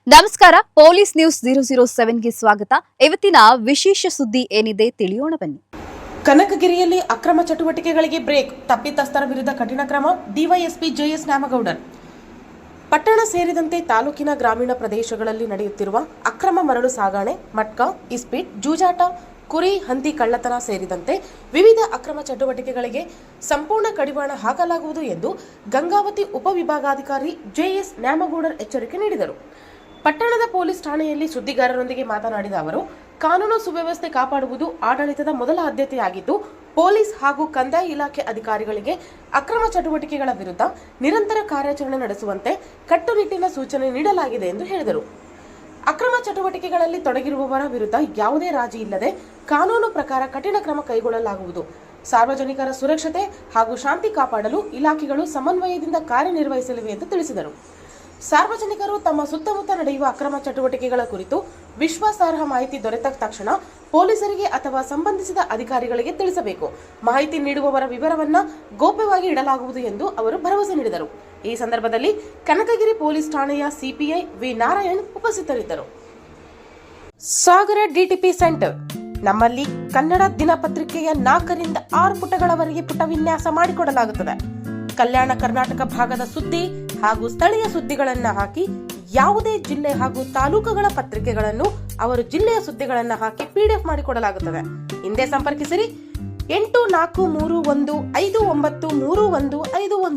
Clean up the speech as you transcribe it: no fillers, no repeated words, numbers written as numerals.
ನಮಸ್ಕಾರ, police news 007ಗೆ ಸ್ವಾಗತ. ಇವತ್ತಿನ ವಿಶೇಷ ಸುದ್ದಿ ಏನಿದೆ ತಿಳಿಯೋಣ ಬನ್ನಿ. ಕನಕಗಿರಿಯಲ್ಲಿ ಅಕ್ರಮ ಚಟುವಟಿಕೆಗಳಿಗೆ ಬ್ರೇಕ್, ತಪ್ಪಿತಸ್ಥರ ವಿರುದ್ಧ ಕಠಿಣ ಕ್ರಮ. DYSP JS Nyamagoudar. ಪಟ್ಟಣ ಸೇರಿದಂತೆ ತಾಲೂಕಿನ ಗ್ರಾಮೀಣ ಪ್ರದೇಶಗಳಲ್ಲಿ ನಡೆಯುತ್ತಿರುವ ಅಕ್ರಮ ಮರಳು ಸಾಗಣೆ, ಮಟ್ಕಾ, ಇಸ್ಪೀಟ್, ಜೂಜಾಟ, ಕುರಿ, ಹಂದಿ ಕಳ್ಳತನ ಸೇರಿದಂತೆ ವಿವಿಧ ಅಕ್ರಮ ಚಟುವಟಿಕೆಗಳಿಗೆ ಸಂಪೂರ್ಣ ಕಡಿವಾಣ ಹಾಕಲಾಗುವುದು ಎಂದು ಗಂಗಾವತಿ ಉಪವಿಭಾಗಾಧಿಕಾರಿ ಜೆಎಸ್ ನ್ಯಾಮಗೌಡರ್ ಎಚ್ಚರಿಕೆ ನೀಡಿದರು. ಪಟ್ಟಣದ ಪೊಲೀಸ್ ಠಾಣೆಯಲ್ಲಿ ಸುದ್ದಿಗಾರರೊಂದಿಗೆ ಮಾತನಾಡಿದ ಅವರು, ಕಾನೂನು ಸುವ್ಯವಸ್ಥೆ ಕಾಪಾಡುವುದು ಆಡಳಿತದ ಮೊದಲ ಆದ್ಯತೆಯಾಗಿದ್ದು, ಪೊಲೀಸ್ ಹಾಗೂ ಕಂದಾಯ ಇಲಾಖೆ ಅಧಿಕಾರಿಗಳಿಗೆ ಅಕ್ರಮ ಚಟುವಟಿಕೆಗಳ ವಿರುದ್ಧ ನಿರಂತರ ಕಾರ್ಯಾಚರಣೆ ನಡೆಸುವಂತೆ ಕಟ್ಟುನಿಟ್ಟಿನ ಸೂಚನೆ ನೀಡಲಾಗಿದೆ ಎಂದು ಹೇಳಿದರು. ಅಕ್ರಮ ಚಟುವಟಿಕೆಗಳಲ್ಲಿ ತೊಡಗಿರುವವರ ವಿರುದ್ಧ ಯಾವುದೇ ರಾಜಿ ಇಲ್ಲದೆ ಕಾನೂನು ಪ್ರಕಾರ ಕಠಿಣ ಕ್ರಮ ಕೈಗೊಳ್ಳಲಾಗುವುದು. ಸಾರ್ವಜನಿಕರ ಸುರಕ್ಷತೆ ಹಾಗೂ ಶಾಂತಿ ಕಾಪಾಡಲು ಇಲಾಖೆಗಳು ಸಮನ್ವಯದಿಂದ ಕಾರ್ಯನಿರ್ವಹಿಸಲಿವೆ ಎಂದು ತಿಳಿಸಿದರು. ಸಾರ್ವಜನಿಕರು ತಮ್ಮ ಸುತ್ತಮುತ್ತ ನಡೆಯುವ ಅಕ್ರಮ ಚಟುವಟಿಕೆಗಳ ಕುರಿತು ವಿಶ್ವಾಸಾರ್ಹ ಮಾಹಿತಿ ದೊರೆತ ತಕ್ಷಣ ಪೊಲೀಸರಿಗೆ ಅಥವಾ ಸಂಬಂಧಿಸಿದ ಅಧಿಕಾರಿಗಳಿಗೆ ತಿಳಿಸಬೇಕು. ಮಾಹಿತಿ ನೀಡುವವರ ವಿವರವನ್ನು ಗೌಪ್ಯವಾಗಿ ಇಡಲಾಗುವುದು ಎಂದು ಅವರು ಭರವಸೆ ನೀಡಿದರು. ಈ ಸಂದರ್ಭದಲ್ಲಿ ಕನಕಗಿರಿ ಪೊಲೀಸ್ ಠಾಣೆಯ ಸಿಪಿಐ ವಿ ನಾರಾಯಣ್ ಉಪಸ್ಥಿತರಿದ್ದರು. ಸಾಗರ ಡಿಟಿಪಿ ಸೆಂಟರ್. ನಮ್ಮಲ್ಲಿ ಕನ್ನಡ ದಿನಪತ್ರಿಕೆಯ 4 ರಿಂದ 6 ಪುಟಗಳವರೆಗೆ ಪುಟ ವಿನ್ಯಾಸ ಮಾಡಿಕೊಡಲಾಗುತ್ತದೆ. ಕಲ್ಯಾಣ ಕರ್ನಾಟಕ ಭಾಗದ ಸುದ್ದಿ ಹಾಗೂ ಸ್ಥಳೀಯ ಸುದ್ದಿಗಳನ್ನ ಹಾಕಿ, ಯಾವುದೇ ಜಿಲ್ಲೆ ಹಾಗೂ ತಾಲೂಕುಗಳ ಪತ್ರಿಕೆಗಳನ್ನು ಅವರು ಜಿಲ್ಲೆಯ ಸುದ್ದಿಗಳನ್ನ ಹಾಕಿ PDF ಮಾಡಿಕೊಡಲಾಗುತ್ತದೆ. ಹಿಂದೆ ಸಂಪರ್ಕಿಸಿರಿ 8431593151.